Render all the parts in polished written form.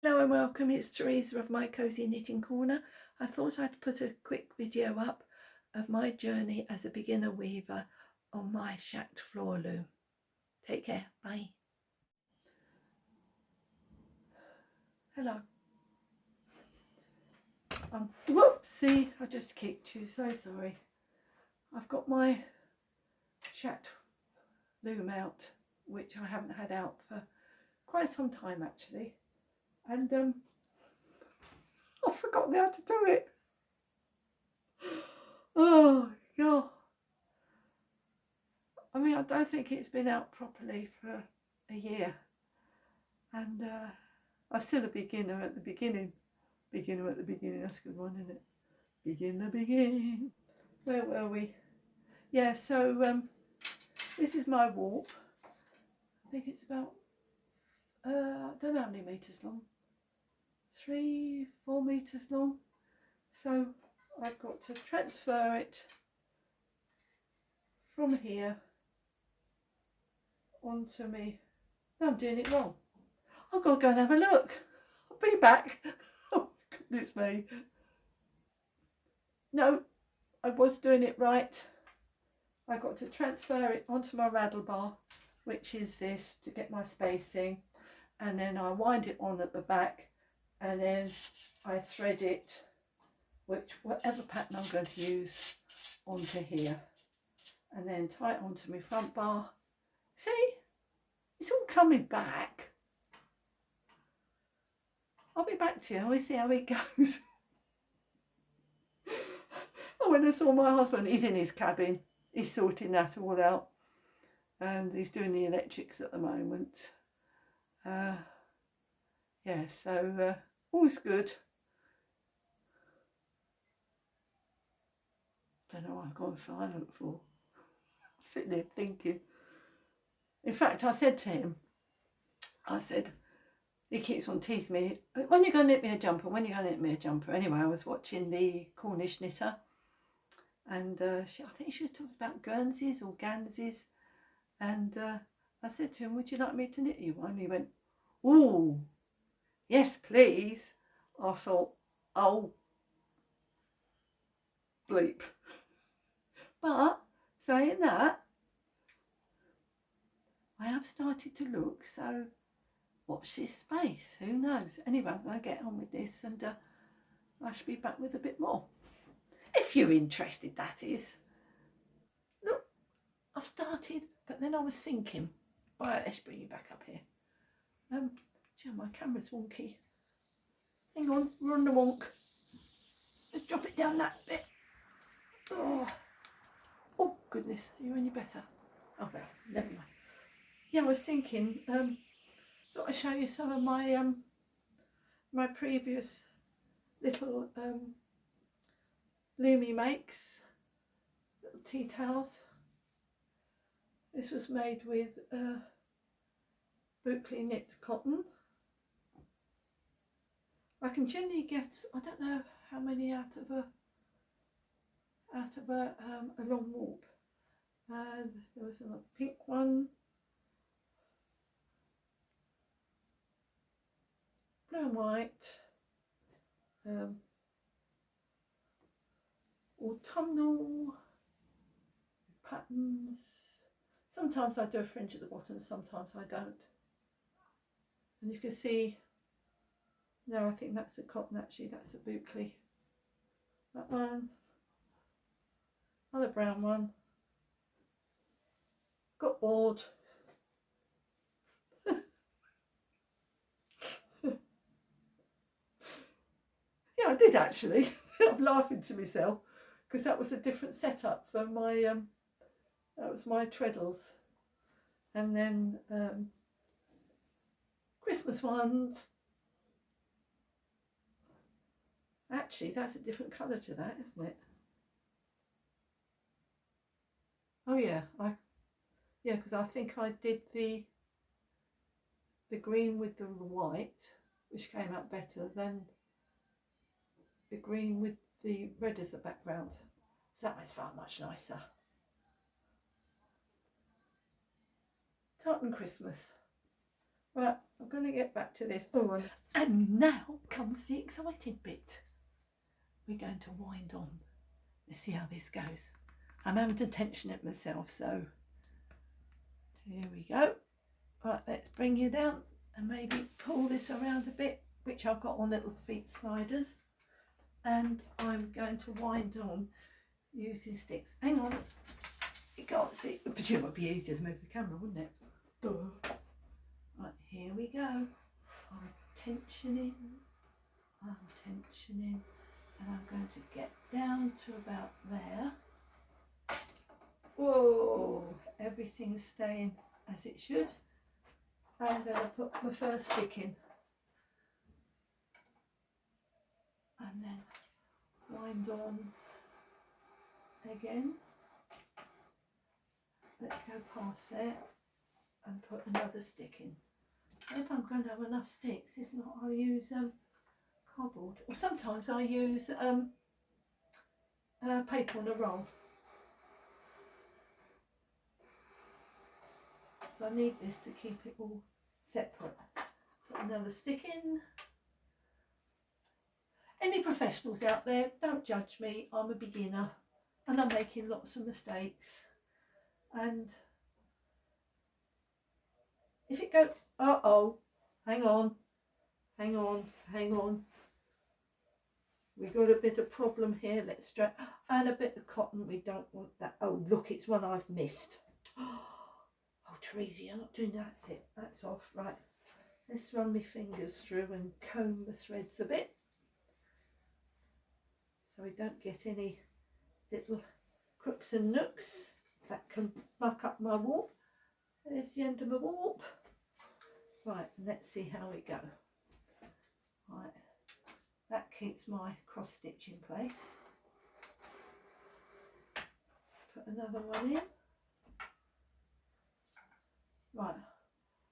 Hello and welcome, it's Teresa of My Cozy Knitting Corner. I thought I'd put a quick video up of my journey as a beginner weaver on my Schacht floor loom. Take care, bye. Hello. Whoopsie, I just kicked you, so sorry. I've got my Schacht loom out, which I haven't had out for quite some time actually. And I've forgotten how to do it. Oh God. I mean, I don't think it's been out properly for a year. And I'm still a beginner at the beginning. Beginner at the beginning, that's a good one, isn't it? Begin the beginning. Where were we? Yeah, so this is my warp. I think it's about, I don't know how many metres long. 3-4 metres long. So I've got to transfer it from here onto me. No, I'm doing it wrong. I've got to go and have a look. I'll be back. Oh goodness me. No, I was doing it right. I got to transfer it onto my raddle bar, which is this, to get my spacing, and then I wind it on at the back, and then I thread it, whatever pattern I'm going to use, onto here, and then tie it onto my front bar. See, it's all coming back. I'll be back to you. We'll see how it goes. Oh, when I saw my husband, he's in his cabin. He's sorting that all out, and he's doing the electrics at the moment. Yeah, so all's good. Don't know what I've gone silent for. I'm sitting there thinking. In fact, I said to him, he keeps on teasing me, when you're going to knit me a jumper, when you're going to knit me a jumper. Anyway, I was watching the Cornish knitter, and I think she was talking about Guernseys or Ganseys, and I said to him, would you like me to knit you one? He went, ooh, yes please. I thought, oh bleep. But saying that, I have started to look, so watch this space, who knows. Anyway, I'm going to get on with this, and I should be back with a bit more. If you're interested, that is. Look, I've started, but then I was thinking, right, let's bring you back up here. Gee, my camera's wonky. Hang on, we're on the wonk. Let's drop it down that bit. Oh goodness, are you any better? Oh well, never mind. Yeah, I was thinking, thought I'd show you some of my my previous little loomy makes, little tea towels. This was made with Boucle knit cotton. I can generally get, I don't know how many out of a long warp. There was a pink one, blue and white, autumnal patterns. Sometimes I do a fringe at the bottom, sometimes I don't. And you can see, no, I think that's the cotton actually, that's the Boucle. That one, another brown one. Got bored. Yeah, I did actually. I'm laughing to myself because that was a different setup for my that was my treadles, and then Christmas ones. Actually, that's a different colour to that, isn't it? Oh yeah, yeah, because I think I did the green with the white, which came out better than the green with the red as the background. So that was far much nicer. Tartan Christmas. Right, I'm going to get back to this. Oh, and now comes the exciting bit. We're going to wind on. Let's see how this goes. I'm having to tension it myself, so here we go. Right, let's bring you down and maybe pull this around a bit, which I've got on little feet sliders, and I'm going to wind on using sticks. Hang on, you can't see, but it would be easier to move the camera, wouldn't it? Duh. Right, here we go. I'm tensioning, and I'm going to get down to about there. Whoa, everything's staying as it should. I'm going to put my first stick in and then wind on again. Let's go past there and put another stick in. I hope I'm going to have enough sticks. If not, I'll use cardboard, or sometimes I use paper on a roll. So I need this to keep it all separate. Put another stick in. Any professionals out there, don't judge me. I'm a beginner and I'm making lots of mistakes. And if it goes, uh-oh, hang on. We've got a bit of problem here. Let's straight, and a bit of cotton. We don't want that. Oh, look, it's one I've missed. Oh, Teresa, you're not doing that. That's it. That's off. Right. Let's run my fingers through and comb the threads a bit, so we don't get any little crooks and nooks that can muck up my warp. There's the end of my warp. Right, let's see how we go. Right, that keeps my cross stitch in place. Put another one in. Right,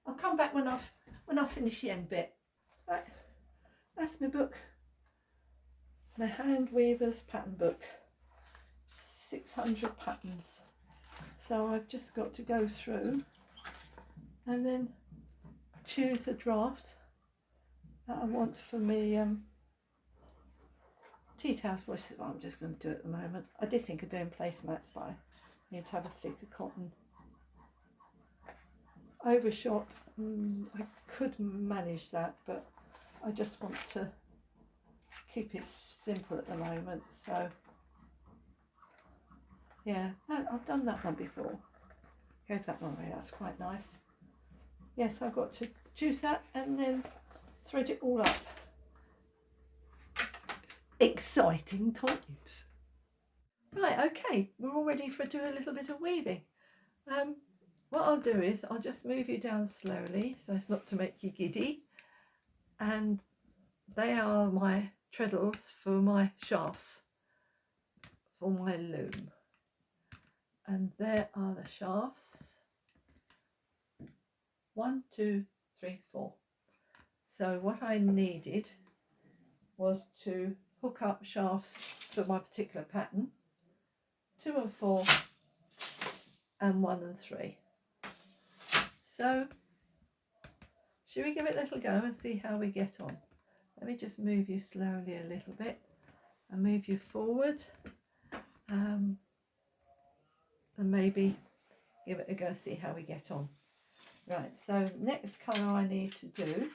I'll come back when I've finished the end bit. Right, that's my book, my Handweavers pattern book, 600 patterns. So I've just got to go through and then choose a draft that I want for me tea towels. Well, I'm just going to do it at the moment. I did think of doing placemats, but I need to have a thicker cotton. Overshot, I could manage that, but I just want to keep it simple at the moment. So yeah, I've done that one before. Gave that one away, that's quite nice. Yes, I've got to choose that and then thread it all up. Exciting times. Right, okay, we're all ready for doing a little bit of weaving. What I'll do is I'll just move you down slowly so as not to make you giddy. And they are my treadles for my shafts, for my loom. And there are the shafts. 1, 2, 3, 4. So what I needed was to hook up shafts for my particular pattern, 2 and 4 and 1 and 3. So should we give it a little go and see how we get on? Let me just move you slowly a little bit and move you forward, and maybe give it a go, see how we get on. Right, so next colour I need to do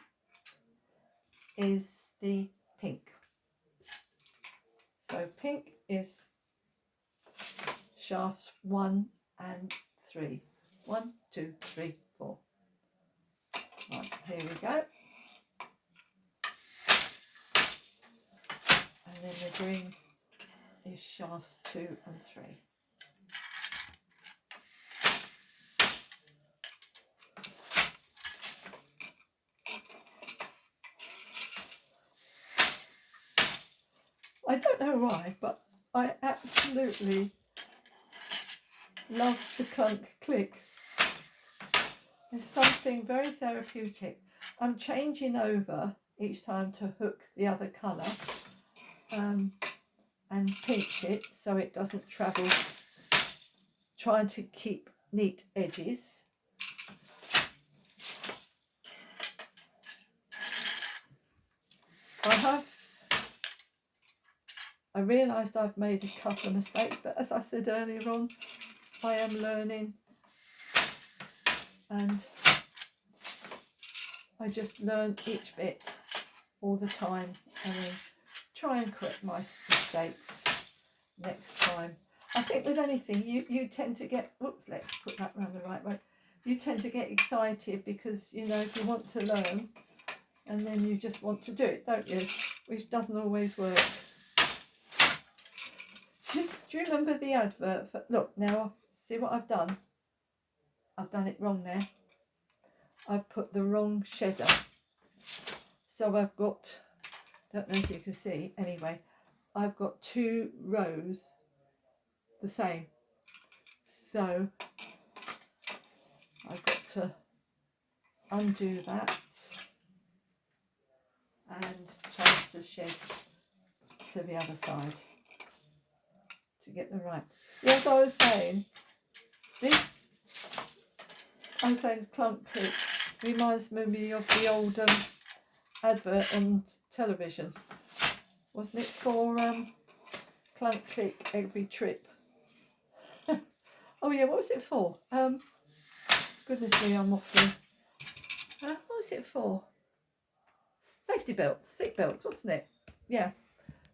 is the pink. So pink is shafts 1 and 3. 1, 2, 3, 4. Right, here we go. And then the green is shafts 2 and 3. I don't know why, but I absolutely love the clunk click. There's something very therapeutic. I'm changing over each time to hook the other colour and pinch it so it doesn't travel, trying to keep neat edges. I realised I've made a couple of mistakes, but as I said earlier on, I am learning, and I just learn each bit all the time, and then try and correct my mistakes next time. I think with anything, you tend to get, oops, let's put that round the right way. You tend to get excited because, you know, if you want to learn, and then you just want to do it, don't you? Which doesn't always work. Do you remember the advert for, look, now, see what I've done? I've done it wrong there. I've put the wrong shedder. So I've got, don't know if you can see, anyway, I've got 2 rows the same. So I've got to undo that and change the shed to the other side to get the right. Yes, I was saying, this, I was saying Clunk Click reminds me of the old advert on television, wasn't it, for Clunk Click Every Trip. Oh yeah, what was it for? Goodness me, I'm off here. What was it for? Safety belts, seat belts, wasn't it? Yeah.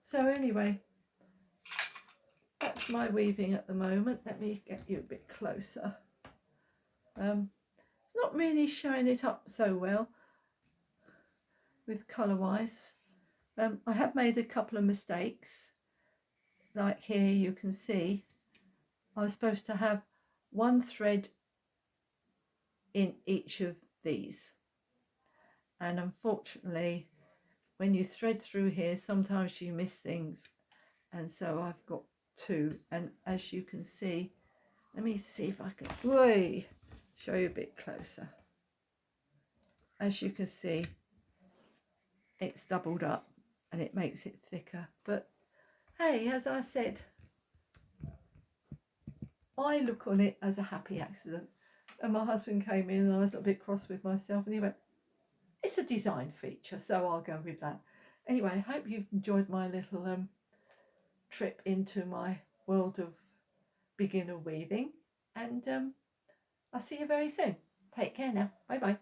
So anyway, that's my weaving at the moment. Let me get you a bit closer. It's not really showing it up so well with colour wise. I have made a couple of mistakes. Like here you can see I was supposed to have 1 thread in each of these, and unfortunately when you thread through here sometimes you miss things, and so I've got 2, and as you can see, let me see if I can show you a bit closer. As you can see, it's doubled up and it makes it thicker, but hey, as I said, I look on it as a happy accident. And my husband came in and I was a bit cross with myself, and he went, it's a design feature, so I'll go with that. Anyway, I hope you've enjoyed my little trip into my world of beginner weaving, and I'll see you very soon. Take care now. Bye bye.